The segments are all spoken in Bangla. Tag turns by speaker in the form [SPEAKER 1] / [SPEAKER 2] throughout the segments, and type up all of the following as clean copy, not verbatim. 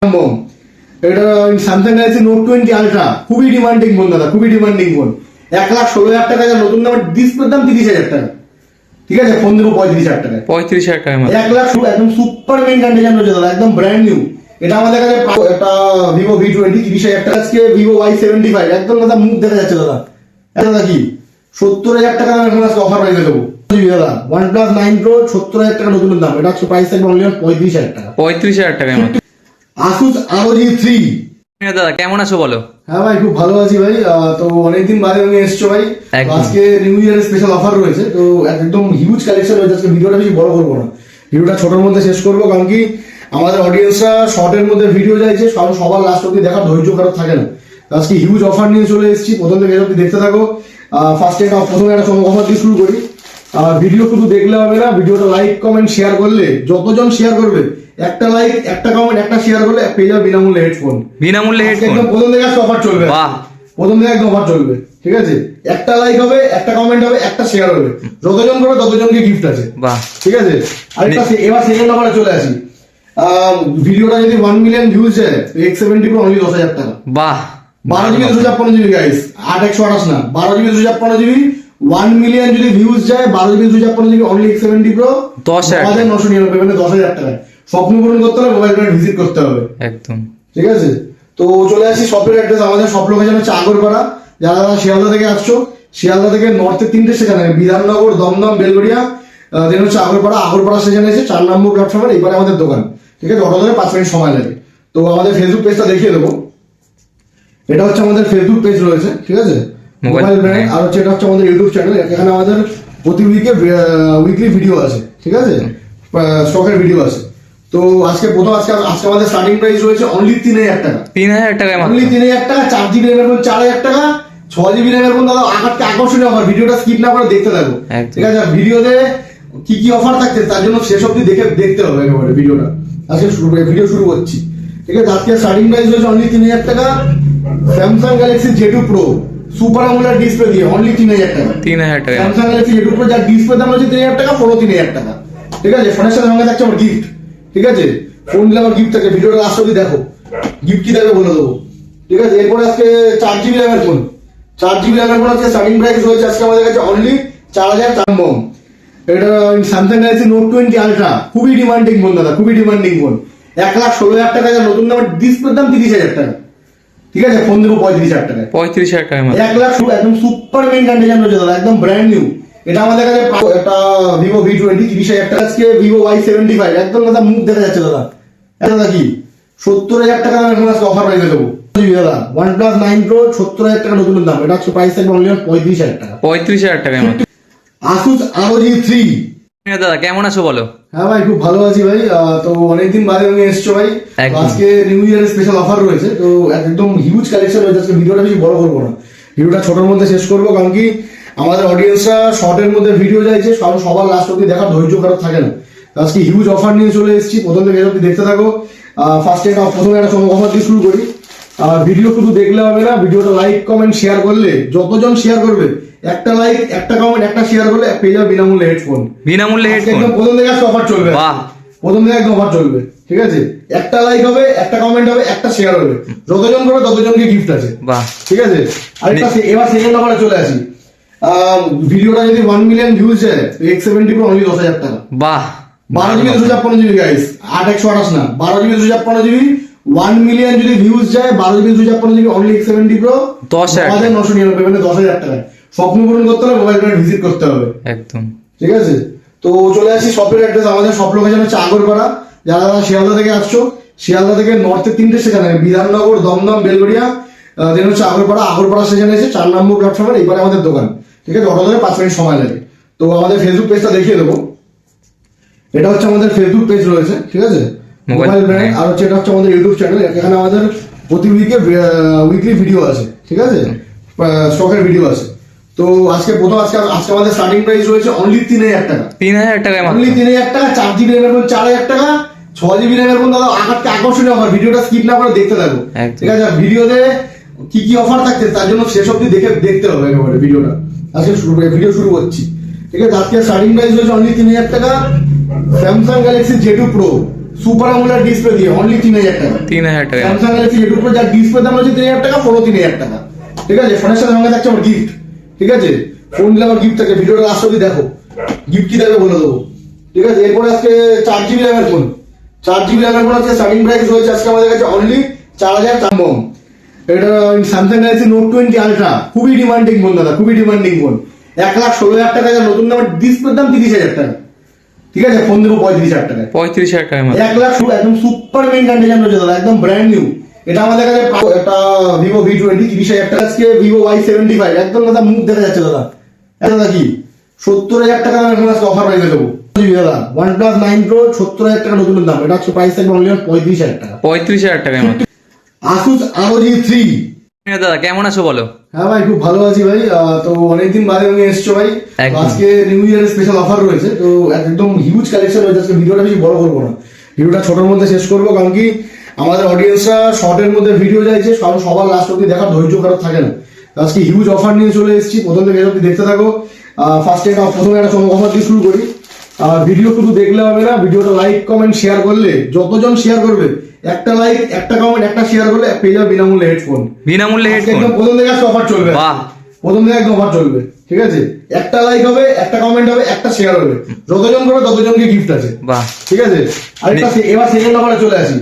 [SPEAKER 1] বোম এটা স্যামসাং গ্যালাক্সি নোট 20 আলট্রা খুবই ডিমান্ডিং ফোন দাদা, খুবই ডিমান্ডিং ফোন। 1,16,000 টাকা, নতুন দাম ডিসপ্লের দাম 30,000 টাকা। ঠিক আছে, ফোন দেবো 35,000 টাকায়।
[SPEAKER 2] 35,000 টাকা মাত্র।
[SPEAKER 1] 1 লাখ একদম সুপার মেন কন্ডিশন রয়েছে দাদা, একদম ব্র্যান্ড নিউ। এটা আমাদের কাছে একটা ভিভো V20 30,000 টাকা, আজকে ভিভো Y75 একদম দাদা মুখ দেখা যাচ্ছে দাদা। দাদা কি 70,000 টাকা এখন আজকে অফার প্রাইসে দেবো দাদা। OnePlus 9 Pro 70,000 টাকা নতুন দাম, এটা হচ্ছে প্রাইস থাকবে অনলি 35,000 টাকা।
[SPEAKER 2] 35,000 টাকা মাত্র।
[SPEAKER 1] Asus ROG 3।
[SPEAKER 2] দাদা কেমন আছো বলো?
[SPEAKER 1] হ্যাঁ ভাই, খুব ভালো আছি ভাই। তো অনেকদিন বাদে আমি এসছো ভাই। আজকে নিউ ইয়ারের স্পেশাল অফার রয়েছে, তো একদম হিউজ কালেকশন রয়েছে। আজকে ভিডিওটা বেশি বড় করবো না, ভিডিওটা ছোটোর মধ্যে শেষ করবো, কারণ কি আমাদের অডিয়েন্সরা শর্টের মধ্যে ভিডিও চাইছে, সবার লাস্ট অব্দি দেখার ধৈর্য কারো থাকে না। আজকে হিউজ অফার নিয়ে চলে এসেছি, প্রথম থেকে অব্দি দেখতে থাকো। ফার্স্টে প্রথমে একটা অফার দিয়ে শুরু করি। ভিডিও শুধু দেখলে হবে না, ভিডিওটা লাইক কমেন্ট শেয়ার করলে, যতজন শেয়ার করবে, একটা লাইক একটা কমেন্ট একটা শেয়ার করলে পেয়ে যাবে বিনামূল্যে হেডফোন।
[SPEAKER 2] বিনামূল্যে হেডফোন
[SPEAKER 1] একদম প্রথম থেকে অফার চলবে।
[SPEAKER 2] বাহ,
[SPEAKER 1] প্রথম থেকে একদম অফার চলবে। ঠিক আছে, একটা লাইক হবে, একটা কমেন্ট হবে, একটা শেয়ার হবে, যতজন করবে ততজনকে গিফট আছে। বাহ, ঠিক আছে। আরেকটা এবার সেকেন্ড অফারে চলে আসি। ভিডিওটা যদি 1 মিলিয়ন ভিউজ যায়, X70 Pro অনলি 10,000 টাকা।
[SPEAKER 2] বাহ,
[SPEAKER 1] 12GB 256GB গাইস, 8 128 না, 12GB 256GB। 1 মিলিয়ন যদি ভিউজ যায়, 12GB 256GB only X70 Pro 10,999 মানে 10,000 টাকা। স্বপ্ন পূরণ করতে হলে মোবাইল ব্র্যান্ড ভিজিট করতে হবে একদম। ঠিক আছে, তো চলে আসি শপের অ্যাড্রেস। আমাদের শপ লোকেশন হচ্ছে আগরপাড়া। যারা শিয়ালদা থেকে আসছো, শিয়ালদা থেকে নর্থে 3টে স্টেশন আছে, বিধাননগর, দমদম, বেলগড়িয়া, দেন হচ্ছে আগরপাড়া। আগরপাড়া স্টেশন এসে 4 নম্বর প্ল্যাটফর্মের এবারে আমাদের দোকান। ঠিক আছে, অটো ধরে 5 মিনিট সময় লাগে। তো আমাদের ফেসবুক পেজটা দেখিয়ে দেবো। এটা হচ্ছে আমাদের ফেসবুক পেজ রয়েছে, ঠিক আছে, মোবাইল ব্র্যান্ড। আর হচ্ছে এটা হচ্ছে আমাদের ইউটিউব চ্যানেল। এখানে আমাদের প্রতি উইকলি ভিডিও আছে, ঠিক আছে, স্টকের ভিডিও আছে। তো আজকে আমাদের স্টার্টিং প্রাইস রয়েছে অনলি 3,000 টাকা।
[SPEAKER 2] 3,000 টাকা
[SPEAKER 1] অনলি 3,000 টাকা। 4GB র্যামের ফোন 4,000 টাকা। 6GB র্যামের ফোন দাদা আকর্ষণীয় অফার। ভিডিওটা স্কিপ না করে দেখতে থাকো। ঠিক আছে, ভিডিওতে কি কি অফার থাকছে তার জন্য শেষ অবধি দেখতে হবে একেবারে ভিডিওটা। আজকে ভিডিও শুরু করছি। ঠিক আছে, আজকে স্টার্টিং প্রাইস রয়েছে অনলি 3,000 টাকা। Samsung Galaxy Z2 Pro super AMOLED display দিয়ে অনলি 3,000 টাকা।
[SPEAKER 2] 3,000 টাকা।
[SPEAKER 1] স্যামসাং গ্যালাক্সি Z2 Pro যার ডিসপ্লে দাম হচ্ছে 3,000 টাকা, ফোনও 3,000 টাকা। ঠিক আছে, ফোনের সাথে সঙ্গে থাকছে আমার গিফট। ঠিক আছে, ফোন দিলে আমার গিফট থাকে। ভিডিওটা লাস্ট অবধি দেখো, গিফট কি থাকবে বলে দেবো। ঠিক আছে, এরপরে আজকে 4GB র্যামের ফোন। 4GB র্যামের ফোন আজকে স্টার্টিং প্রাইস রয়েছে আজকে আমাদের কাছে অনলি 4,000 বোম। এটা স্যামসাং গ্যালাক্সি নোট 20 আলট্রা খুবই ডিমান্ডিং ফোন দাদা, খুবই ডিমান্ডিং ফোন। 1,16,000 টাকা, নতুন দাম ডিসপ্লের দাম 30,000 টাকা। ঠিক আছে, ফোন দেবো 35,000 টাকায়।
[SPEAKER 2] 35,000 টাকা মাত্র।
[SPEAKER 1] 1 লাখ একদম সুপার মেন কন্ডিশন রয়েছে দাদা, একদম ব্র্যান্ড নিউ। এটা আমাদের কাছে একটা ভিভো V20 30,000 টাকা, আজকে ভিভো Y75 একদম দাদা মুখ দেখা যাচ্ছে দাদা। দাদা কি 70,000 টাকা এখন আজকে অফার প্রাইসে দেবো দাদা। OnePlus 9 Pro 70,000 টাকা নতুন দাম, এটা হচ্ছে প্রাইস থাকবে অনলি 35,000 টাকা।
[SPEAKER 2] 35,000 টাকা মাত্র।
[SPEAKER 1] Asus ROG 3।
[SPEAKER 2] দাদা কেমন আছো বলো?
[SPEAKER 1] হ্যাঁ ভাই, খুব ভালো আছি ভাই। তো অনেকদিন বাদে আমি এসছো ভাই। আজকে নিউ ইয়ারের স্পেশাল অফার রয়েছে, তো একদম হিউজ কালেকশন রয়েছে। আজকে ভিডিওটা বেশি বড় করবো না, ভিডিওটা ছোটোর মধ্যে শেষ করবো, কারণ কি আমাদের অডিয়েন্সরা শর্টের মধ্যে ভিডিও চাইছে, সবার লাস্ট অব্দি দেখার ধৈর্য কারো থাকে না। আজকে হিউজ অফার নিয়ে চলে এসেছি, প্রথম থেকে অব্দি দেখতে থাকো। প্রথমে একটা অফার দিয়ে শুরু করি। ভিডিও শুধু দেখলে হবে না, ভিডিওটা লাইক কমেন্ট শেয়ার করলে, যতজন শেয়ার করবে, একটা লাইক একটা কমেন্ট একটা শেয়ার করলে পেয়ে যাবে বিনামূল্যে হেডফোন।
[SPEAKER 2] বিনামূল্যে হেডফোন
[SPEAKER 1] একদম প্রথম থেকে অফার চলবে। বাহ, প্রথম থেকে একদম অফার চলবে। ঠিক আছে, একটা লাইক হবে, একটা কমেন্ট হবে, একটা শেয়ার হবে, যতজন করবে ততজনকে গিফট আছে। বাহ, ঠিক আছে। আরেকটা এবার সেকেন্ড অফারে চলে আসি। ভিডিওটা যদি 1 মিলিয়ন ভিউজ যায়, X70 Pro অনলি 10,000 টাকা। বাহ, 12GB 256GB গাইস, 8 128 না, 12GB 256GB। 1 মিলিয়ন যদি ভিউজ যায়, 12GB 256GB only X70 Pro 10,999 মানে 10,000 টাকায়। স্বপ্ন পূরণ করতে হলে মোবাইল ব্র্যান্ড ভিজিট করতে হবে একদম। ঠিক আছে, তো চলে আসি শপের অ্যাড্রেস। আমাদের শপ লোকেশন হচ্ছে আগরপাড়া। যারা শিয়ালদা থেকে আসছো, শিয়ালদা থেকে নর্থে 3টে স্টেশন আছে, বিধাননগর, দমদম, বেলগড়িয়া, দেন হচ্ছে আগরপাড়া। আগরপাড়া স্টেশন এসে 4 নম্বর প্ল্যাটফর্মের এবারে আমাদের দোকান। ঠিক আছে, অটো ধরে 5 মিনিট সময় লাগে। তো আমাদের ফেসবুক পেজটা দেখিয়ে দেবো। এটা হচ্ছে আমাদের ফেসবুক পেজ রয়েছে, ঠিক আছে, মোবাইল ব্র্যান্ড। আর হচ্ছে এটা হচ্ছে আমাদের ইউটিউব চ্যানেল। এখানে আমাদের প্রতি উইকলি ভিডিও আছে, ঠিক আছে, স্টকের ভিডিও আছে। তো আজকে আমাদের স্টার্টিং প্রাইস রয়েছে অনলি 3,000 টাকা।
[SPEAKER 2] 3,000 টাকা মাত্র।
[SPEAKER 1] অনলি 3,000 টাকা। 4GB র্যামের ফোন 4,000 টাকা। 6GB র্যামের ফোন দাদা আকর্ষণীয় অফার। ভিডিওটা স্কিপ না করে দেখতে থাকো। ঠিক আছে, ভিডিওতে কি কি অফার থাকছে তার জন্য শেষ অবধি দেখতে হবে একেবারে ভিডিওটা। আজকে ভিডিও শুরু করছি। ঠিক আছে, আজকে স্টার্টিং প্রাইস রয়েছে অনলি 3,000 টাকা। Samsung Galaxy Z2 Pro super AMOLED display দিয়ে অনলি 3000 টাকা।
[SPEAKER 2] 3000 টাকা
[SPEAKER 1] স্যামসাং গ্যালাক্সি জেড প্রো যার ডিসপ্লে দাম হচ্ছে 3000 টাকা, ফোনও 3000 টাকা। ঠিক আছে, ফোনের সাথে সঙ্গে থাকছে আমার গিফট। ঠিক আছে, ফোন দিলে আমার গিফট থাকে, ভিডিওটা লাস্ট অবধি দেখো, গিফট কি দেবে বলে দেবো। ঠিক আছে, এরপরে আজকে 4GB র্যামের ফোন, 4GB র্যামের ফোন আজকে স্টার্টিং প্রাইস রয়েছে আজকে আমাদের কাছে অনলি 4000 টাকা। এটা স্যামসাং গ্যালাক্সি নোট 20 আলট্রা, খুবই ডিমান্ডিং ফোন দাদা, খুবই ডিমান্ডিং ফোন। 1,16,000 টাকা, নতুন দাম, ডিসপ্লের দাম 30,000 টাকা। ঠিক আছে, ফোন দেবো 35,000 টাকায়।
[SPEAKER 2] 35,000 টাকা মাত্র।
[SPEAKER 1] 1,00,000 একদম সুপার মেইন কন্ডিশন রয়েছে দাদা, একদম ব্র্যান্ড নিউ। এটা আমাদের কাছে একটা ভিভো V20 30,000 টাকা, আজকে ভিভো Y75 একদম দাদা মুখ দেখা যাচ্ছে দাদা। দাদা কি 70,000 টাকা এখন আজকে অফার প্রাইসে দেবো দাদা। OnePlus 9 Pro 70,000 টাকা নতুন দাম, এটা হচ্ছে প্রাইস থাকবে অনলি 35,000 টাকা।
[SPEAKER 2] 35,000 টাকা মাত্র।
[SPEAKER 1] Asus ROG 3।
[SPEAKER 2] দাদা কেমন আছো বলো?
[SPEAKER 1] হ্যাঁ ভাই, খুব ভালো আছি ভাই। তো অনেকদিন বাদে তুমি এসছো ভাই।
[SPEAKER 2] একদম।
[SPEAKER 1] আজকে নিউ ইয়ার স্পেশাল অফার রয়েছে, তো একদম হিউজ কালেকশন রয়েছে। আজকে ভিডিওটা বেশি বড় করবো না, ভিডিওটা ছোটর মধ্যে শেষ করবো, কারণ কি আমাদের অডিয়েন্সরা শর্টের মধ্যে ভিডিও চাইছে, কারণ সবার লাস্ট অব্দি দেখার ধৈর্য কারো থাকে না। তো আজকে হিউজ অফার নিয়ে চলে এসেছি, প্রথম থেকে অব্দি দেখতে থাকো। প্রথমে একটা চমক অফার দিয়ে শুরু করি। ভিডিও শুধু দেখলে হবে না, ভিডিওটা লাইক কমেন্ট শেয়ার করলে, যতজন শেয়ার করবে, একটা লাইক একটা কমেন্ট একটা শেয়ার করলে পেয়ে যাবে বিনামূল্যে হেডফোন।
[SPEAKER 2] বিনামূল্যে হেডফোন
[SPEAKER 1] একদম প্রথম থেকে আজকে অফার চলবে।
[SPEAKER 2] বাহ,
[SPEAKER 1] প্রথম থেকে একদম অফার চলবে। ঠিক আছে, একটা লাইক হবে, একটা কমেন্ট হবে, একটা শেয়ার হবে, যতজন করবে ততজনকে গিফট আছে।
[SPEAKER 2] বাহ।
[SPEAKER 1] ঠিক আছে, আরেকটা এবার সেকেন্ড অফারে চলে আসি।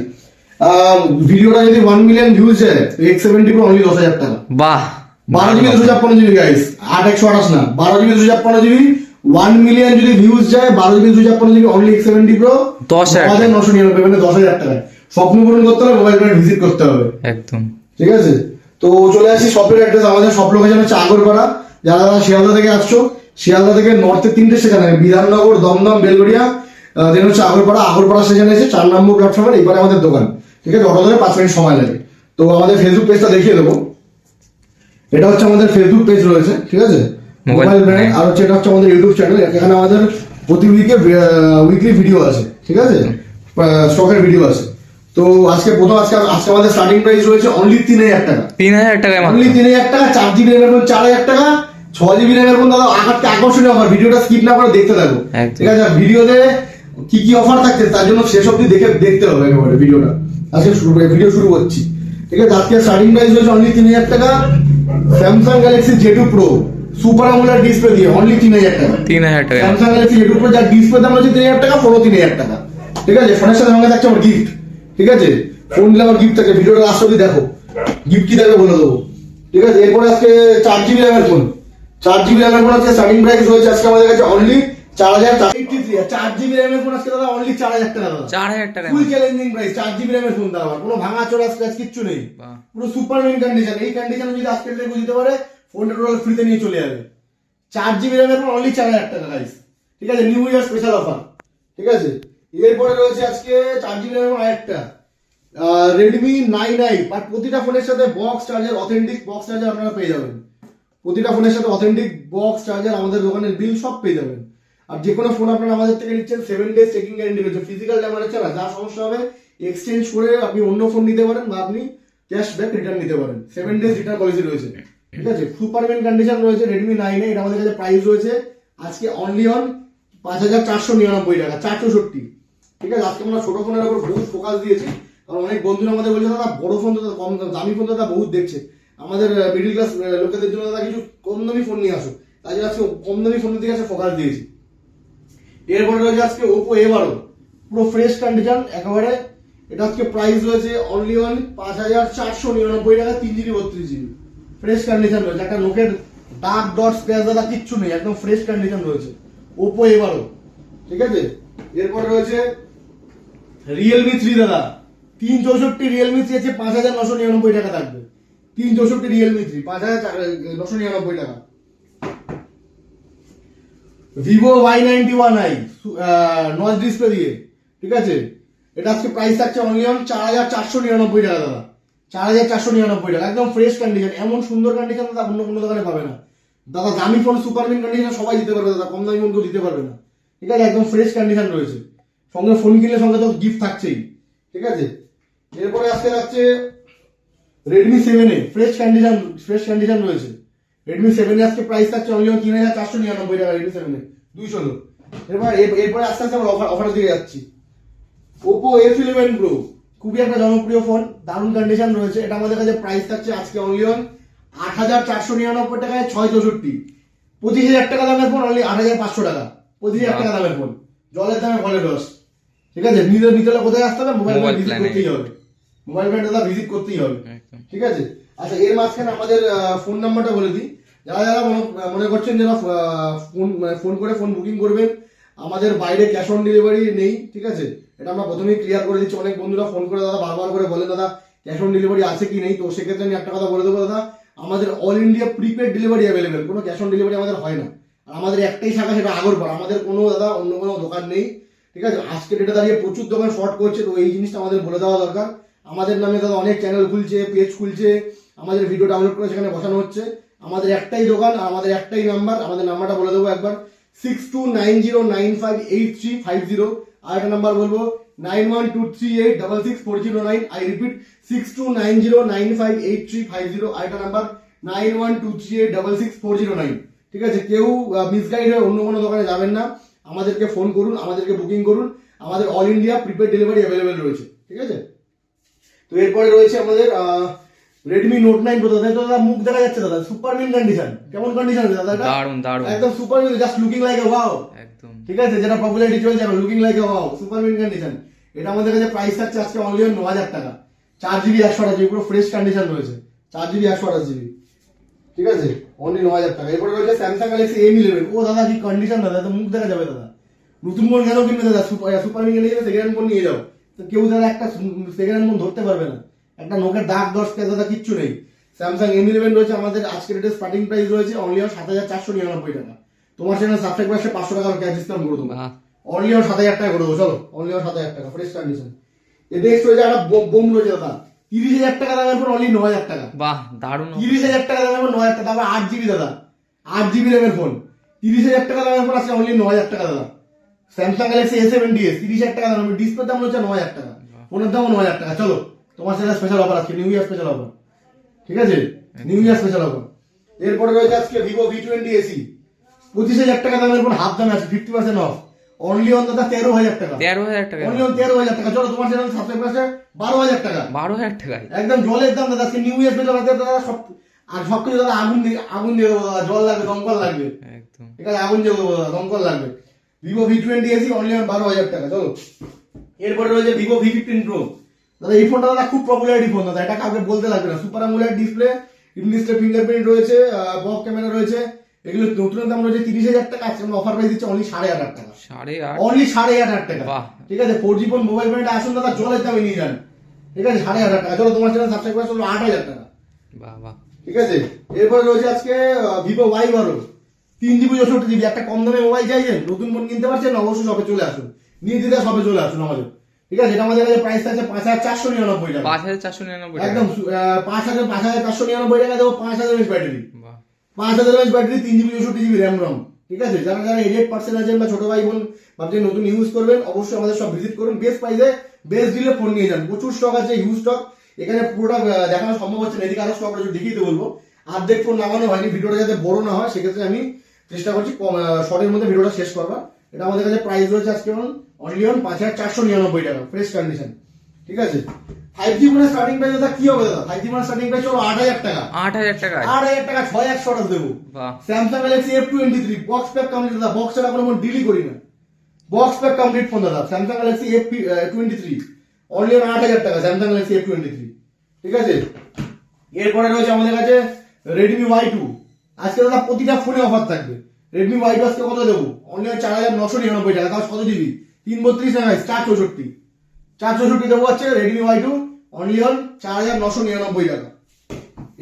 [SPEAKER 1] ভিডিওটা যদি 1 মিলিয়ন ভিউজ যায়, X70 Pro অনলি 10,000 টাকা।
[SPEAKER 2] বাহ,
[SPEAKER 1] 12GB 256GB গাইস, 8/128 না, 12GB 256GB। 1 মিলিয়ন যদি ভিউজ যায়, 12GB 256GB only X70 Pro 10,999, মানে 10,000 টাকায়। স্বপ্ন পূরণ করতে হবে, মোবাইল ব্র্যান্ড ভিজিট করতে হবে
[SPEAKER 2] একদম।
[SPEAKER 1] ঠিক আছে, তো চলে আসি শপের অ্যাড্রেস। আমাদের শপ লোকেশন হচ্ছে আগরপাড়া। যারা শিয়ালদা থেকে আসছো, শিয়ালদা থেকে নর্থে 3টে স্টেশন আছে, বিধাননগর, দমদম, বেলগড়িয়া, দেন হচ্ছে আগরপাড়া। আগরপাড়া স্টেশনে এসে 4 নম্বর প্ল্যাটফর্মের এবারে আমাদের দোকান। ঠিক আছে, অটো ধরে 5 মিনিট সময় লাগে। তো আমাদের ফেসবুক পেজটা দেখিয়ে দেবো। এটা হচ্ছে আমাদের ফেসবুক পেজ রয়েছে। ঠিক আছে, মোবাইল ব্র্যান্ড। আর হচ্ছে এটা হচ্ছে আমাদের ইউটিউব চ্যানেল, এখানে আমাদের প্রতি উইকলি ভিডিও আছে। ঠিক আছে, স্টকের ভিডিও আছে। তো আজকে আমাদের স্টার্টিং প্রাইস রয়েছে অনলি 3,000 টাকা।
[SPEAKER 2] 3,000 টাকায় মাত্র।
[SPEAKER 1] অনলি 3,000 টাকা। 4GB র্যামের ফোন 4,000 টাকা, 6GB র্যামের ফোন দাদা আকর্ষণীয় অফার। ভিডিওটা স্কিপ না করে দেখতে থাকো। ঠিক আছে, ভিডিওতে কি কি অফার থাকছে তার জন্য শেষ অবধি দেখতে হবে একেবারে ভিডিওটা। আজকে ভিডিও শুরু করছি। ঠিক আছে, আজকে স্টার্টিং প্রাইস রয়েছে অনলি 3,000 টাকা। Samsung Galaxy Z pro super AMOLED display দিয়ে অনলি 3,000 টাকা।
[SPEAKER 2] 3,000 টাকা।
[SPEAKER 1] স্যামসাং গ্যালাক্সি জেড প্রো যার ডিসপ্লে দাম হচ্ছে 3,000 টাকা, ফোনও 3,000 টাকা। ঠিক আছে, ফোনের সাথে সঙ্গে থাকছে আমার গিফট। ঠিক আছে, ফোন দিলে আমার গিফট থাকে, ভিডিওটা লাস্ট অবধি দেখো, গিফট কি দেবে বলে দেবো। ঠিক আছে, এরপরে আজকে 4GB র্যামের ফোন, 4GB র্যামের ফোন আজকে স্টার্টিং প্রাইস রয়েছে আজকে আমাদের কাছে অনলি 4,483। 4GB র্যামের ফোন আজকে দাদা অনলি 4,000 টাকা দাদা।
[SPEAKER 2] 4,000 টাকা।
[SPEAKER 1] ফুল চ্যালেঞ্জিং প্রাইস। 4GB র্যামের ফোন দাদা, কোনো ভাঙা চোরা স্ক্র্যাচ কিচ্ছু নেই, পুরো সুপার মেইন কন্ডিশন। এই কন্ডিশনে যদি আজকে লেগে দিতে পারে, ফোনটা টোটাল ফ্রিতে নিয়ে চলে যাবে। 4GB র্যামের ফোন অনলি 4,000 টাকা গাইস। ঠিক আছে, নিউ ইয়ার স্পেশাল অফার। ঠিক আছে, এরপরে রয়েছে আজকে 4GB র্যামের আরেকটা Redmi 9i, বাট প্রতিটা ফোনের সাথে box charger, authentic box charger আপনারা পেয়ে যাবেন। প্রতিটা ফোনের সাথে অথেন্টিক বক্স চার্জার, আমাদের দোকানের বিল সব পেয়ে যাবেন। আর যে কোনো ফোন আপনারা আমাদের থেকে নিচ্ছেন 7 days চেকিং গ্যারান্টি রয়েছে। ফিজিক্যাল ড্যামেজ ছাড়া যা সমস্যা হবে এক্সচেঞ্জ করে আপনি অন্য ফোন নিতে পারেন, বা আপনি ক্যাশব্যাক রিটার্ন নিতে পারেন। 7 days রিটার্ন পলিসি রয়েছে। ঠিক আছে, সুপার মেইন কন্ডিশন রয়েছে Redmi 9i। এটা আমাদের কাছে প্রাইস রয়েছে আজকে অনলি অন 5,499 টাকা, 464। ঠিক আছে, আজকে আমরা ছোট ফোনের উপর বহুত ফোকাস দিয়েছি, কারণ অনেক বন্ধুরা আমাদের বলছে দাদা বড় ফোন তো কম দামি ফোন দাদা বহুত দেখছে, আমাদের মিডিল ক্লাস লোকেদের জন্য দাদা কিছু কম দামি ফোন নিয়ে আসো। তাই জন্য আজকে কম দামি ফোনের দিকে ফোকাস দিয়েছি। এরপরে রয়েছে আজকে Oppo A12 পুরো ফ্রেশ কন্ডিশন একেবারে। এটা আজকে প্রাইস রয়েছে অনলি অন 5,499 টাকা, 3GB 32GB ফ্রেশ কন্ডিশন রয়েছে। একটা নোকের ডার্ক ডট স্ক্র্যাচ দাদা কিচ্ছু নেই, একদম ফ্রেশ কন্ডিশন রয়েছে Oppo A12। ঠিক আছে, এরপর রয়েছে Realme 3 দাদা, 364 Realme 3 আছে 5,999 টাকা থাকবে। 364 Realme 3 5,999 টাকা। Vivo Y91i নচ ডিসপ্লে দিয়ে। ঠিক আছে, এটা আজকে প্রাইস থাকছে অনলি অন 4,499 টাকা দাদা, 4,499 টাকা, একদম ফ্রেশ কন্ডিশন। এমন সুন্দর কন্ডিশন দাদা অন্য কোনো দোকানে পাবে না দাদা। দামি ফোন সুপার মিন কন্ডিশন সবাই দিতে পারবে দাদা, কম দামি ফোন কেউ দিতে পারবে না। ঠিক আছে, একদম ফ্রেশ কন্ডিশন রয়েছে। সঙ্গে ফোন কিনলে সঙ্গে তো গিফট থাকছেই। ঠিক আছে, এরপরে আজকে যাচ্ছে Redmi 7a ফ্রেশ কন্ডিশন রয়েছে। Redmi 7a আজকে প্রাইস থাকছে অনলি 3,499 টাকা। Redmi 7a 200। এরপরে আস্তে আস্তে আমরা অফারের দিকে যাচ্ছি। Oppo F11 Pro খুবই একটা জনপ্রিয় ফোন, দারুণ কন্ডিশন রয়েছে। এটা আমাদের কাছে প্রাইস থাকছে আজকে অনলি অন 8,499 টাকায় 664। 25,000 টাকা দামের ফোন অনলি 8,500 টাকা। 25,000 টাকা দামের ফোন, জলের দামে ফলের রস। ঠিক আছে, নিজের ভিতরে কোথায় আসতে হবে? মোবাইল ব্র্যান্ড ভিজিট করতেই হবে, মোবাইল ব্র্যান্ড দাদা ভিজিট করতেই হবে। ঠিক আছে, আচ্ছা এর মাঝখানে আমাদের ফোন নাম্বারটা বলে দিই। যারা যারা মনে করছেন যারা ফোন করে ফোন বুকিং করবেন, আমাদের বাইরে ক্যাশ অন ডেলিভারি নেই। ঠিক আছে, এটা আমরা প্রথমেই ক্লিয়ার করে দিচ্ছি। অনেক বন্ধুরা ফোন করে দাদা বারবার করে বলে দাদা ক্যাশ অন ডেলিভারি আছে কি নেই। তো সেক্ষেত্রে আমি একটা কথা বলে দেবো দাদা, আমাদের all India prepaid delivery available, কোনো ক্যাশ অন ডেলিভারি আমাদের হয় না। আর আমাদের একটাই শাখা, সেটা আগরপাড়া। আমাদের কোনো দাদা অন্য কোনো দোকান নেই। ঠিক আছে, আজকে ডেটে দাঁড়িয়ে প্রচুর দোকান শর্ট করছে, তো এই জিনিসটা আমাদের বলে দেওয়া দরকার। আমাদের নামে দাদা অনেক চ্যানেল খুলছে, পেজ খুলছে, আমাদের ভিডিও ডাউনলোড করে সেখানে বসানো হচ্ছে। আমাদের একটাই দোকান আর আমাদের একটাই নাম্বার। আমাদের নাম্বারটা বলে দেবো একবার, 6290958350। আর একটা নাম্বার বলবো 9123866409। I repeat 6290958350। আর একটা নাম্বার 9123866409। ঠিক আছে, কেউ মিসগাইড হয়ে অন্য কোনো দোকানে যাবেন না, আমাদেরকে ফোন করুন, আমাদেরকে বুকিং করুন। আমাদের all India prepaid delivery available রয়েছে। ঠিক আছে, তো এরপরে রয়েছে আমাদের রেডমি নোট 9 প্রো। দাদা মুখ দেখা যাচ্ছে দাদা, সুপার মিন কন্ডিশন। কেমন কন্ডিশন আছে দাদা?
[SPEAKER 2] দারুন দারুন,
[SPEAKER 1] একদম super mint, just looking like a wow.
[SPEAKER 2] একদম
[SPEAKER 1] ঠিক আছে, যেটা পপুলারিটি চলছে এখন, looking like a wow, super mint condition. এটা আমাদের কাছে প্রাইস থাকছে আজকে অনলি 9,000 টাকা। 4GB 128GB, পুরো ফ্রেশ কন্ডিশন রয়েছে। 4GB 128GB। ঠিক আছে, অনলি 9,000 টাকা। এরপরে রয়েছে স্যামসাং গ্যালাক্সি M11। ও দাদা কি কন্ডিশন দাদা, তো মুখ দেখা যাবে দাদা। নতুন ফোন কেন কিনবে দাদা? সুপার মিন নিয়ে যাবে, সেকেন্ড হ্যান্ড ফোন নিয়ে যাও। তো কেউ দাদা একটা সেকেন্ড হ্যান্ড ফোন ধরতে পারবে না, একটা নোকের দাগ দশ কে দাদা কিচ্ছু নেই। স্যামসাং M11 রয়েছে আমাদের আজকের ডেটে স্টার্টিং প্রাইস রয়েছে অনলি 7,499 টাকা। তোমার চ্যানেল সাবস্ক্রাইব করে 500 টাকা ক্যাশ ডিসকাউন্ট করে দেবো, অনলি 7,000 টাকা করে দেবো। চলো, অনলি 7,000 টাকা, ফ্রেশ কন্ডিশন। এতে নেক্সট রয়েছে একটা বোম রয়েছে দাদা, 30,000 টাকা দামের ফোন অনলি 9,000 টাকা।
[SPEAKER 2] বাহ দারুন,
[SPEAKER 1] 30,000 টাকা দামের ফোন 9,000 টাকা, আবার 8GB দাদা, 8GB র্যামের ফোন। 30,000 টাকা দামের ফোন আছে অনলি 9,000 টাকা দাদা। স্যামসাং গ্যালাক্সি A70s 30,000 টাকা দামের, ডিসপ্লের দাম হচ্ছে 9,000 টাকা, ফোনের দাম 9,000 টাকা। চলো, তোমার চ্যানেল স্পেশাল অফার আজকে, নিউ ইয়ার স্পেশাল অফার। ঠিক আছে, নিউ ইয়ার স্পেশাল অফার। এরপরে রয়েছে আজকে ভিভো V20 SE 25,000 টাকা দামের ফোন, হাফ দামে আছে, 50% অফ, অনলি অন দাদা 13,000 টাকা।
[SPEAKER 2] 13,000 টাকা,
[SPEAKER 1] অনলি অন 13,000 টাকা। চলো, তোমার চ্যানেল সাবস্ক্রাইব আছে 12,000 টাকা।
[SPEAKER 2] 12,000 টাকায়
[SPEAKER 1] একদম জলের দাম দাদা, আজকে নিউ ইয়ার স্পেশাল আছে দাদা। সব আর সবকিছু দাদা আগুন দিয়ে দেবো দাদা, জল লাগবে, দমকল লাগবে।
[SPEAKER 2] একদম,
[SPEAKER 1] ঠিক আছে, আগুন দিয়ে দেবো দাদা, দমকল লাগবে। Vivo V20 SE only on 12,000 টাকা। চলো, এরপরে রয়েছে ভিভো V15 Pro। দাদা এই ফোনটা দাদা খুব পপুলারিটি ফোন দাদা, এটা কাউকে বলতে লাগবে না। Super AMOLED display, in-display fingerprint রয়েছে, বক ক্যামেরা রয়েছে। এগুলো নতুন দাম রয়েছে 30,000 টাকা। আজকে আমরা অফার প্রাইস দিচ্ছি অনলি 8,500 টাকা।
[SPEAKER 2] 8,500,
[SPEAKER 1] অনলি 8,500 টাকা।
[SPEAKER 2] বাহ।
[SPEAKER 1] ঠিক আছে, 4G ফোন মোবাইল ব্র্যান্ড আসুন দাদা, জলের দামে নিয়ে যান। ঠিক আছে, 8,500 টাকা। চলো, তোমার চ্যানেল সাবস্ক্রাইব করে চলো 8,000 টাকা।
[SPEAKER 2] বাহ বাহ।
[SPEAKER 1] ঠিক আছে, এরপরে রয়েছে আজকে ভিভো Y12 3GB 64GB। একটা কম দামে মোবাইল চাইছেন, নতুন ফোন কিনতে পারছেন, অবশ্যই শপে চলে আসুন, নিয়ে দিতে শপে চলে আসুন আমাদের। ঠিক আছে, এটা আমাদের কাছে প্রাইস আছে 5,499 টাকা।
[SPEAKER 2] 5,499 টাকা,
[SPEAKER 1] একদম 5,499 টাকা দেবো। 5,000 mAh ব্যাটারি,
[SPEAKER 2] বাহ
[SPEAKER 1] 5,000 mAh battery, 3GB 64GB RAM ROM. ঠিক আছে, যারা যারা এজেড পার্সন আছেন বা ছোট ভাই বোন ভাবছেন নতুন ইউজ করবেন, অবশ্যই আমাদের সব ভিজিট করুন। বেস্ট প্রাইসে বেস্ট ডিলে ফোন নিয়ে যান। প্রচুর স্টক আছে, হিউজ স্টক। এখানে পুরোটা দেখানো সম্ভব হচ্ছে না, এদিকে আরো স্টক রয়েছে, দেখিয়ে বলবো। অর্ধেক ফোন নামানো হয়নি, ভিডিওটা যাতে বড় না হয় সেক্ষেত্রে আমি চেষ্টা করছি শর্টের মধ্যে ভিডিওটা শেষ করবার। এটা আমাদের কাছে প্রাইস রয়েছে আজকে অনলি অন 5,499 টাকা, ফ্রেশ কন্ডিশন। ঠিক আছে, 5G ফোনের স্টার্টিং প্রাইস দাদা কি হবে দাদা? 5G ফোনের স্টার্টিং প্রাইস চলো 8,000 টাকা।
[SPEAKER 2] 8,000 টাকায়,
[SPEAKER 1] 8,000 টাকা 6,100 দেবো।
[SPEAKER 2] বাহ
[SPEAKER 1] Samsung Galaxy F23 box pack complete দাদা, বক্স ছাড়া কোনো ফোন ডিলই করি না, বক্স প্যাক কমপ্লিট ফোন দাদা। Samsung Galaxy F23 only on 8,000 টাকা, স্যামসাং গ্যালাক্সি F23। ঠিক আছে, এরপরে রয়েছে আমাদের কাছে রেডমি Y2। আজকে দাদা প্রতিটা ফোনে অফার থাকবে। রেডমি Y2 আজকে কত দেবো? অনলি 4,999 টাকা, তাও 6GB 332 MHz 464। 464 দেবো হচ্ছে রেডমি Y2 অনলি অন 4,999 টাকা।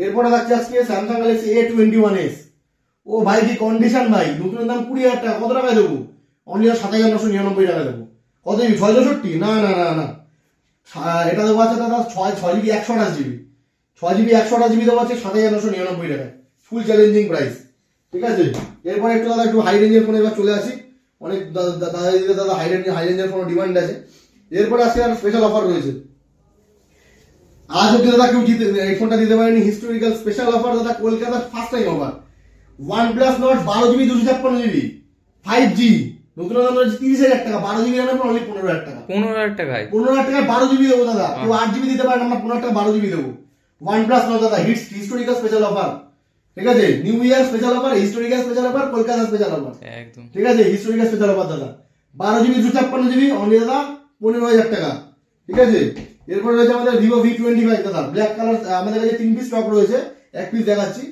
[SPEAKER 1] এরপরে থাকছে আজকে স্যামসাং গ্যালাক্সি A21s। ও ভাই কি কন্ডিশন ভাই, নতুন দাম 20,000 টাকা। কত টাকা দেবো? অনলি 7,999 টাকা দেবো। কত জিবি? 664? না না না না, এটা দেবো আছে দাদা 6GB 128GB। 6GB 128GB দেবো আছে 7,999 টাকা, ফুল চ্যালেঞ্জিং প্রাইস। ঠিক আছে, এরপরে একটু দাদা একটু হাই রেঞ্জের ফোনে এবার চলে আসি। অনেক দাদা হাই রেঞ্জের ফোন ডিমান্ড আছে। এরপরে আজকে আর স্পেশাল অফার রয়েছে। আজ অব্দি দাদা কেউ এই ফোনটা দিতে পারেনি, হিস্টোরিক্যাল স্পেশাল অফার দাদা, কলকাতার first time offer. OnePlus Nord 12GB 256GB 5G নতুন দাম রয়েছে 30,000 টাকা। 12GB র্যামের ফোন অনলি 15,000 টাকা।
[SPEAKER 2] 15,000 টাকায়
[SPEAKER 1] 15,000 টাকায় 12 GB দেবো দাদা। কেউ 8 GB দিতে পারেন, আমরা 15,000 টাকা 12 GB দেবো। OnePlus নয় দাদা, হিস্টোরিক্যাল স্পেশাল অফার, ঠিক আছে? New year special offer, historical special offer, Kolkata special offer,
[SPEAKER 2] একদম
[SPEAKER 1] ঠিক আছে? হিস্টোরিক্যাল স্পেশাল অফার দাদা, 12 GB 256 GB অনলি দাদা 15,000 টাকা, ঠিক আছে? এরপর রয়েছে আমাদের ভিভো V25 দাদা, ব্ল্যাক কালার আমাদের কাছে 3 পিস স্টক রয়েছে, এক পিস দেখাচ্ছি।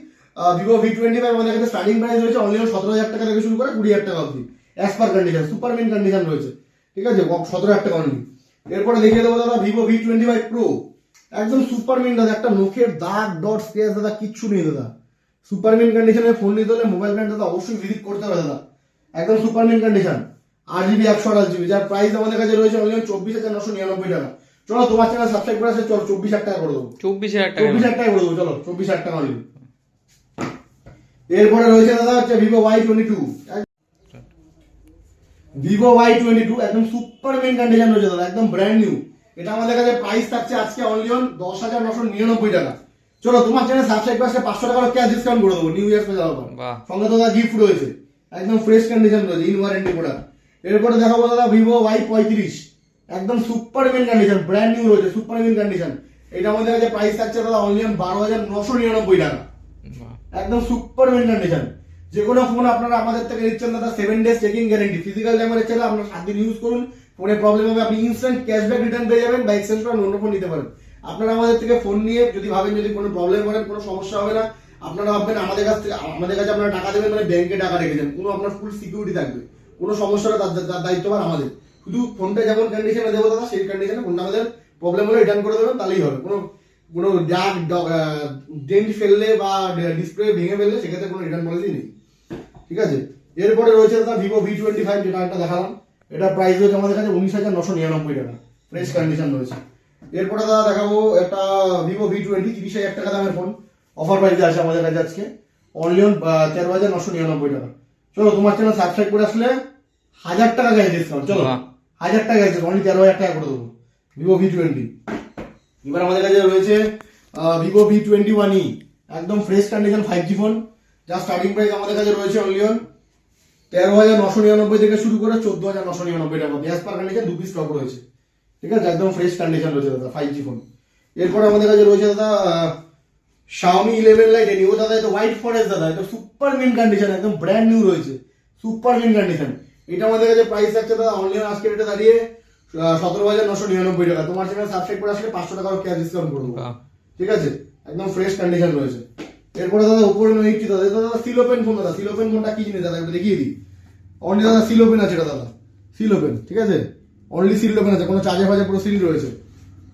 [SPEAKER 1] ভিভো V25 আমাদের কাছে স্টার্টিং প্রাইস রয়েছে অনলি 17,000 টাকা থেকে শুরু করে 20,000 টাকা অবধি, as per condition, super mint condition রয়েছে, ঠিক আছে? 17,000 টাকা অনলি। এরপরে দেখিয়ে দেবো দাদা ভিভো V25 Pro, একদম সুপার মিন দাদা, একটা নখের দাগ ডট স্ক্র্যাচ দাদা কিচ্ছু নেই দাদা, সুপার মিন কন্ডিশনে ফোন নিতে হলে মোবাইল ব্র্যান্ড দাদা অবশ্যই ভিজিট করতে হবে দাদা, একদম super mint condition, 8GB 128GB, যার প্রাইস আমাদের কাছে রয়েছে অনলি 24,999 টাকা। চলো তোমার চ্যানেল সাবস্ক্রাইব করে আসে, চলো 24,000 টাকা করে দেবো,
[SPEAKER 2] 24,000 টাকা
[SPEAKER 1] 24,000 টাকা করে দেবো, চলো 24,000 টাকা অনলি। এরপরে রয়েছে দাদা হচ্ছে ভিভো Y22, ভিভো Y22 একদম সুপার মেন কন্ডিশন রয়েছে দাদা, একদম ব্র্যান্ড নিউ। এটা আমাদের কাছে প্রাইস থাকছে আজকে অনলি 10,999 টাকা। চলো তোমার চ্যানেল সাবস্ক্রাইব করে 500 টাকা ক্যাশ ডিসকাউন্ট করে দেবো, নিউ ইয়ার স্পেশাল অফার, সঙ্গে দাদা গিফট রয়েছে, একদম ফ্রেশ কন্ডিশন রয়েছে, ইন ওয়ারেন্টি প্রোডাক্ট। এরপরে দেখাবো দাদা ভিভো Y35, একদম super mint condition, brand new রয়েছে, সুপার মেন কন্ডিশন। এটা আমাদের কাছে প্রাইস থাকছে দাদা অনলি 12,999 টাকা, একদম সুপার মেন কন্ডিশন। যে কোনো ফোন আপনারা আমাদের থেকে নিচ্ছেন দাদা 7 days checking guarantee, physical damage চলে আপনারা 7 দিন ইউজ করুন, ফোনে প্রবলেম হবে আপনি ইনস্ট্যান্ট ক্যাশব্যাক রিটার্ন পেয়ে যাবেন, বা এক্সচেঞ্জ করে অন্য ফোন নিতে পারেন। আপনারা আমাদের থেকে ফোন নিয়ে যদি ভাবেন যদি কোনো প্রবলেম করেন, কোনো সমস্যা হবে না, আপনারা ভাববেন আমাদের কাছে আপনারা টাকা দেবেন মানে ব্যাংকে টাকা রেখেছেন, কোনো আপনার ফুল সিকিউরিটি থাকবে, কোনো সমস্যাটা তার দায়িত্ববার আমাদের। শুধু ফোনটা যেমন কন্ডিশনে দেবো দাদা সেই কন্ডিশনে ফোনটা আমাদের প্রবলেম হলে রিটার্ন করে দেবেন, তাহলেই হবে। কোনো ডেন্ট ফেললে বা ডিসপ্লে ভেঙে ফেললে সেক্ষেত্রে কোনো রিটার্ন পলিসি নেই, ঠিক আছে? এরপরে রয়েছে দাদা ভিভো V25, যেটা একটা দেখালাম, এটা প্রাইস রয়েছে আমাদের কাছে 19,999 টাকা, ফ্রেশ কন্ডিশন রয়েছে। এরপরে দাদা দেখাবো একটা ভিভো V20, 30,000 টাকা দামের ফোন, অফার প্রাইসে আছে আমাদের কাছে আজকে অনলি 13,999 টাকা। চলো তোমার চ্যানেল সাবস্ক্রাইব করে আসলে 1,000 টাকা গ্যাস ডিসকাউন্ট, চলো 1,000 টাকা গ্যাস অনলি 13,000 টাকা করে দেবো ভিভো V20। এবার আমাদের কাছে রয়েছে ভিভো V21e, একদম ফ্রেশ কন্ডিশন 5G ফোন, যার স্টার্টিং প্রাইস আমাদের কাছে রয়েছে অনলি 13,999 থেকে শুরু করে 14,999 টাকা, গ্যাস পার কন্ডিশন 2 পিস স্টক রয়েছে, ঠিক আছে? একদম ফ্রেশ কন্ডিশন রয়েছে দাদা 5G ফোন। এরপরে আমাদের কাছে রয়েছে দাদা Xiaomi 11 Lite নিউ দাদা, এটা হোয়াইট ফরেস্ট দাদা, এটা সুপার মিন কন্ডিশন, একদম ব্র্যান্ড নিউ রয়েছে, সুপার মিন কন্ডিশন। এটা আমাদের কাছে প্রাইস থাকছে দাদা অনলি আজকে রেটে দাঁড়িয়ে 17,999 টাকা। তোমার চ্যানেল সাবস্ক্রাইব করে আসলে 500 টাকা ক্যাশ ডিসকাউন্ট করে দেবো, ঠিক আছে? একদম ফ্রেশ কন্ডিশন রয়েছে। এরপরে দাদা উপরে 80 দাদা, এটা দাদা সিলোপেন ফোন দাদা, সিলোপেন ফোনটা কি জিনিস দাদা একটু দেখিয়ে দিই। অনলি দাদা সিলোপেন আছে এটা দাদা, সিলোপেন, ঠিক আছে? অনলি সিলোপেন আছে, কোনো চার্জে ফাজে পুরো সিল রয়েছে।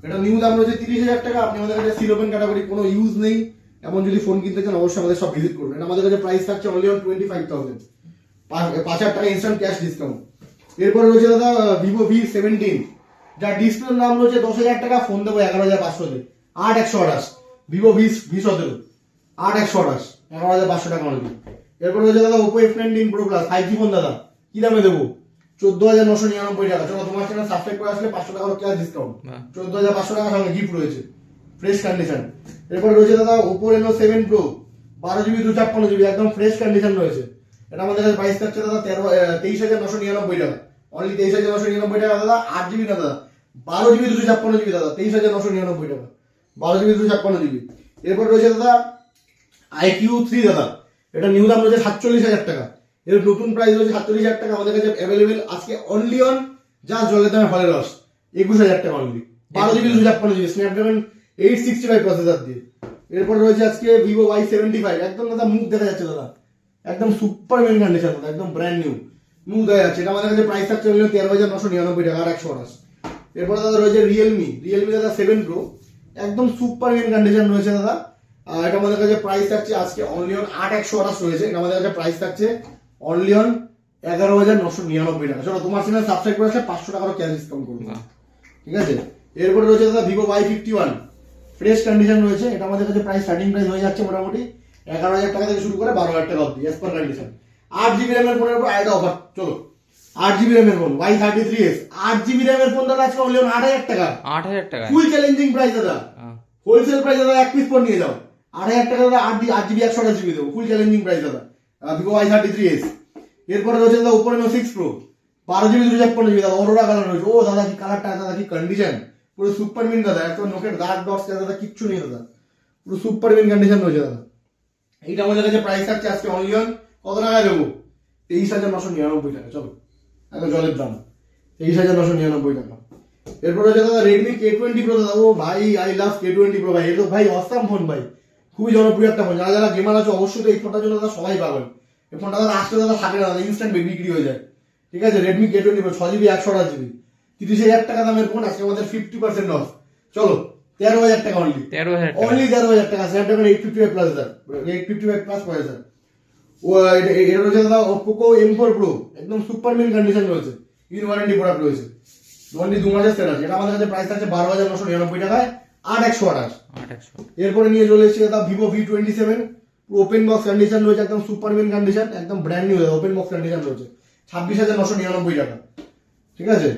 [SPEAKER 1] এটা নিউ দাম রয়েছে 30,000 টাকা। আপনি আমাদের কাছে সিলোপেন ক্যাটাগরি কোনো ইউজ নেই এমন যদি ফোন কিনতে চান অবশ্যই আমাদের সব ভিজিট করবেন। এটা আমাদের কাছে প্রাইস থাকছে অনলি 25,000, 5,000 টাকা ইনস্ট্যান্ট ক্যাশ ডিসকাউন্ট। এরপরে রয়েছে দাদা ভিভো V17, যার ডিসপ্লের দাম রয়েছে 10,000 টাকা, ফোন দেবো 11,500 তে, 8,128, ভিভো V17 8,128, 11,500 টাকা অনলি। এরপর রয়েছে দাদা Oppo F19 Pro Plus 5G phone দাদা, কি দামে দেবো? 14,999 টাকা। চলো তোমার চ্যানেল সাবস্ক্রাইব করে আসলে 500 টাকা ক্যাশ ডিসকাউন্ট, 14,500 টাকা সঙ্গে গিফট রয়েছে, ফ্রেশ কন্ডিশন। এরপর রয়েছে দাদা Oppo Reno 7 Pro, 12GB 256GB, একদম ফ্রেশ কন্ডিশন রয়েছে। এটা আমাদের কাছে প্রাইস থাকছে দাদা 23,999 টাকা, অনলি 23,999 টাকা দাদা। 8GB না দাদা, 12GB 256GB দাদা, 23,999 টাকা, 12GB 256GB। এরপর রয়েছে দাদা IQ3 দাদা, এটা নিউ দাম রয়েছে 47,000 টাকা, এর নতুন প্রাইস রয়েছে 47,000 টাকা। আমাদের কাছে অ্যাভেলেবেল আজকে অনলি অন জাস্ট জলের দামে ফলের রস, 21,000 টাকা only, 12GB 256GB, Snapdragon 865 processor দিয়ে। এরপর রয়েছে আজকে ভিভো Y75, একদম দাদা মুখ দেখা যাচ্ছে দাদা, একদম সুপার মেন কন্ডিশন দাদা, একদম ব্র্যান্ড নিউ, মুখ দেখা যাচ্ছে। এটা আমাদের কাছে প্রাইস থাকছে 13,999 টাকা, 828। এরপর দাদা রয়েছে রিয়েলমি দাদা 7 Pro, একদম সুপার মেন কন্ডিশন রয়েছে দাদা। এটা আমাদের কাছে প্রাইস থাকছে আজকে অনলি অন 8,128 রয়েছে। এটা আমাদের কাছে প্রাইস থাকছে অনলি অন 11,999 টাকা। চলো তোমার চ্যানেল সাবস্ক্রাইব করে আসলে 500 টাকারও ক্যাশ ডিসকাউন্ট করবো, ঠিক আছে? এরপরে রয়েছে দাদা ভিভো Y51, ফ্রেশ কন্ডিশন রয়েছে। এটা আমাদের কাছে প্রাইস স্টার্টিং প্রাইস হয়ে যাচ্ছে মোটামুটি 11,000 টাকা থেকে শুরু করে 12,000 টাকা অবধি, এস পার কন্ডিশন। 8GB র্যামের ফোনের উপর আরেকটা অফার, চলো 8GB র্যামের ফোন Y33s, 8GB র্যামের ফোন দাদা আজকে অনলি 8,000 টাকা,
[SPEAKER 2] 8,000 টাকা,
[SPEAKER 1] ফুল চ্যালেঞ্জিং প্রাইস দাদা, হোলসেল প্রাইস দাদা, এক পিস ফোন নিয়ে যাও 8,000 টাকা দাদা, 8GB 128GB দেবো, ফুল চ্যালেঞ্জিং প্রাইস দাদা ভিভো Y33s। এরপরে রয়েছে দাদা ওপো Reno 6 Pro, 12 GB 256 দাদা, অরোরা কালার রয়েছে। ও দাদা কি কালারটা, দাদা কি কন্ডিশন, পুরো সুপার মিন দাদা, একদম নোকের দাগ ডটস দাদা কিচ্ছু নেই দাদা, পুরো সুপার মিন কন্ডিশন রয়েছে দাদা। এইটা আমাদের কাছে প্রাইস থাকছে আজকে অনলি অন কত টাকায় দেবো, 23,999 টাকা। চলো একদম জলের দাম, 23,999 টাকা। এরপর হচ্ছে দাদা রেডমি K20 Pro দাদা। ও ভাই আই লাভ K20 Pro ভাই, এটা ভাই অসাম ফোন ভাই, খুবই জনপ্রিয় একটা ফোন। যারা যারা গেমার আছে অবশ্যই তো এই ফোনটার জন্য দাদা সবাই পাবেন। এই ফোনটা দাদা আসতে দাদা থাকে না দাদা, ইনস্ট্যান্ট বিক্রি হয়ে যায়। ঠিক আছে, Redmi K20 Pro 6GB 128GB, 30,000 টাকা দামের ফোন, আজকে আমাদের 50% অফ। চলো 13,000 টাকা অনলি,
[SPEAKER 2] 13,000 টাকা।
[SPEAKER 1] অনলি 13,000 টাকা। স্ন্যাপড্রাগন 855 প্লাস দাদা, 855 প্লাস প্রসেসর। ও এটা রয়েছে দাদা Poco M4 Pro, একদম সুপার মিন কন্ডিশন রয়েছে, ইন ওয়ারেন্টি প্রোডাক্ট রয়েছে, অনলি 2 মাসের সেল আছে। এটা আমাদের কাছে প্রাইস আছে 12,999 টাকায়, 8,128।
[SPEAKER 2] 800।
[SPEAKER 1] এরপরে নিয়ে চলে এসেছে দাদা Vivo V27, open box condition রয়েছে, একদম সুপার মিন কন্ডিশন, একদম brand new open box condition রয়েছে, 26,999 টাকা। ঠিক আছে,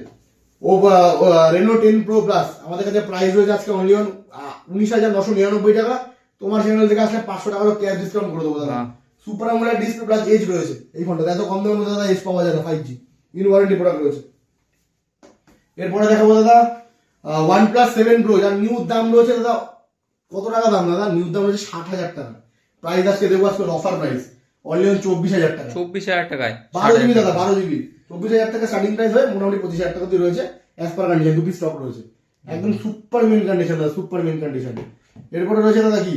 [SPEAKER 1] ও Reno 10 Pro Plus আমাদের কাছে প্রাইস রয়েছে আজকে অনলি অন 19,999 টাকা। তোমার চ্যানেল থেকে আসলে 500 টাকা ক্যাশ ডিসকাউন্ট করে দেবো দাদা। Super AMOLED display plus edge রয়েছে এই ফোনটা, এত কম দামের মধ্যে দাদা এজ পাওয়া যায় না, 5G ইন ওয়ারেন্টি প্রোডাক্ট রয়েছে। এরপরে দেখাবো দাদা OnePlus 7 Pro, যার নিউ দাম রয়েছে দাদা, কত টাকা দাম দাদা, নিউ দাম রয়েছে 60,000 টাকা। প্রাইস আজকে দেবো আজকে অফার প্রাইস অনলি অন 24,000 টাকা,
[SPEAKER 2] 24,000 টাকায়
[SPEAKER 1] 12GB দাদা, 12GB 24,000 টাকা স্টার্টিং প্রাইস হয়, মোটামুটি 25,000 টাকা দিয়ে রয়েছে as per condition, 2 piece stock রয়েছে, একদম সুপার মিন কন্ডিশন দাদা, সুপার মিন কন্ডিশন। এরপরে রয়েছে দাদা কি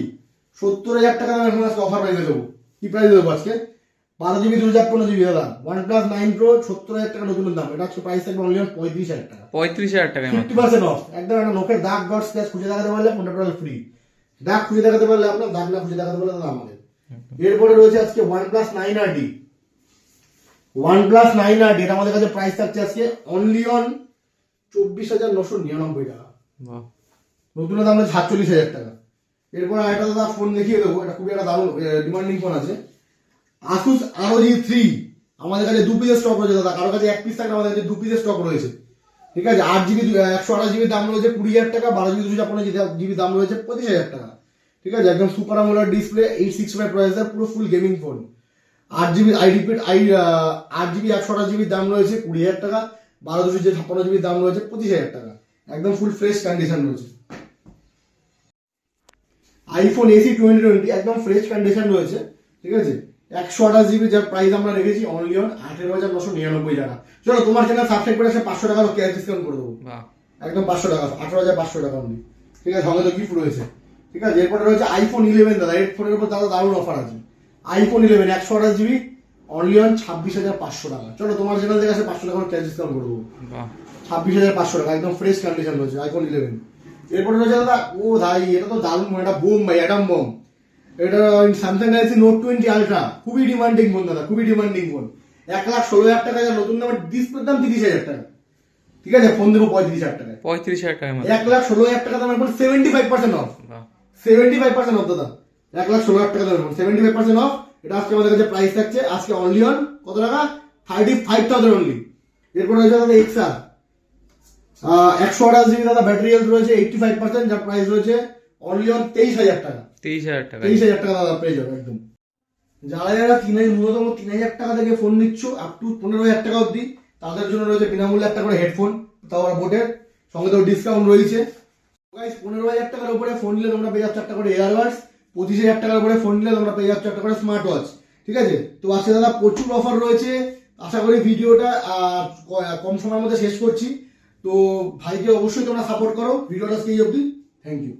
[SPEAKER 1] 70,000 টাকা দাম, এখন আজকে অফার প্রাইসে দেবো। কি প্রাইস দেবো আজকে, 12GB 256GB দাদা, OnePlus 9 Pro 70,000 টাকা নতুন দাম, এটা হচ্ছে প্রাইস থাকবে অনলি অন 35,000 টাকা,
[SPEAKER 2] 35,000 টাকায় মাত্র।
[SPEAKER 1] 50% অফ। একদম একটা নোকের দাগ ডট স্ক্র্যাচ খুঁজে দেখাতে পারলে ফোনটা টোটাল ফ্রি, দাগ খুঁজে দেখাতে পারলে আপনার, দাগ না খুঁজে দেখাতে পারলে দাদা আমাদের। এরপরে রয়েছে আজকে OnePlus 9RD, OnePlus 9RD, এটা আমাদের কাছে প্রাইস থাকছে আজকে অনলি অন 24,999 টাকা,
[SPEAKER 2] বাহ,
[SPEAKER 1] নতুন দাম হচ্ছে 47,000 টাকা। এরপর একটা দাদা ফোন দেখিয়ে দেবো, এটা খুবই একটা দারুণ ডিমান্ডিং ফোন আছে, Asus ROG 3, আমাদের কাছে 2 পিসের স্টক রয়েছে দাদা, কারোর কাছে 1 পিস থাকলে আমাদের কাছে 2 পিসের স্টক রয়েছে। ঠিক আছে, 8GB 128GB দাম রয়েছে 20,000 টাকা, 12GB 256GB দাম রয়েছে 25,000 টাকা। ঠিক আছে, একদম সুপার আমোলেড ডিসপ্লে, 865 প্রসেসর, পুরো full gaming phone. 8GB 128GB দাম রয়েছে 20,000 টাকা, 12/256GB দাম রয়েছে 25,000 টাকা, একদম ফুল ফ্রেশ কন্ডিশন রয়েছে। iPhone SE 2020 একদম ফ্রেশ কন্ডিশন রয়েছে। ঠিক আছে, 128GB, যার প্রাইস আমরা রেখেছি অনলি অন 18,999 টাকা। চলো তোমার চ্যানেল সাবস্ক্রাইব করে 500 টাকা ক্যাশ ডিসকাউন্ট করে দেবো, একদম 500 টাকা, 18,500 টাকা অনলি। ঠিক আছে, সঙ্গে তো গিফট রয়েছে। ঠিক আছে, এরপরে রয়েছে iPhone 11 দাদা, এই ফোনের উপর দাদা দারুণ অফার আছে। iPhone 11 128GB অনলি অন 26,500 টাকা। চলো তোমার চ্যানেল থেকে 500 টাকা ক্যাশ ডিসকাউন্ট করে দেবো, 26,500 টাকা, একদম ফ্রেশ কন্ডিশন রয়েছে iPhone 11। এরপরে রয়েছে দাদা, ও ভাই এটা তো দারুণ, এটা বোম ভাই, অ্যাটম বম, এটা স্যামসাং গ্যালাক্সি নোট 20 আলট্রা, খুবই ডিমান্ডিং ফোন দাদা, খুবই ডিমান্ডিং ফোন, 1,16,000 টাকা, যার নতুন দামের ডিসপ্লের দাম 30,000 টাকা। ঠিক আছে, ফোন দেবো 35,000 টাকায়,
[SPEAKER 2] 35,000 টাকায় মাত্র,
[SPEAKER 1] 1,16,000 টাকা দামের ফোন, 75% অফ, 75% অফ দাদা, 1,16,000 টাকা দামের ফোন, 75% অফ। এটা আজকে আমাদের কাছে প্রাইস থাকছে আজকে অনলি অন কত টাকা, 35,000 অনলি। এরপর রয়েছে দাদা XR 128GB দাদা, ব্যাটারি হেলথ রয়েছে 85%, যার প্রাইস রয়েছে অনলি অন 23,000 টাকা, 23,000 টাকা দাদা পেয়ে যাবে একদম। যারা যারা ন্যূনতম 3,000 টাকা থেকে ফোন নিচ্ছ আপ টু 15,000 টাকা অব্দি, তাদের জন্য রয়েছে বিনামূল্যে একটা করে হেডফোন, তাও আবার বোটের, সঙ্গে তো ডিসকাউন্ট রয়েছে। 15,000 টাকার উপরে ফোন নিলে তোমরা পেয়ে যাচ্ছ একটা করে এয়ারবাডস, 25,000 টাকার উপরে ফোন নিলে তোমরা পেয়ে যাচ্ছ একটা করে স্মার্ট ওয়াচ। ঠিক আছে, তো আজকে দাদা প্রচুর অফার রয়েছে, আশা করি ভিডিওটা কম সময়ের মধ্যে শেষ করছি। তো ভাইকে অবশ্যই তোমরা সাপোর্ট করো, ভিডিওটা এই অবধি, থ্যাংক ইউ।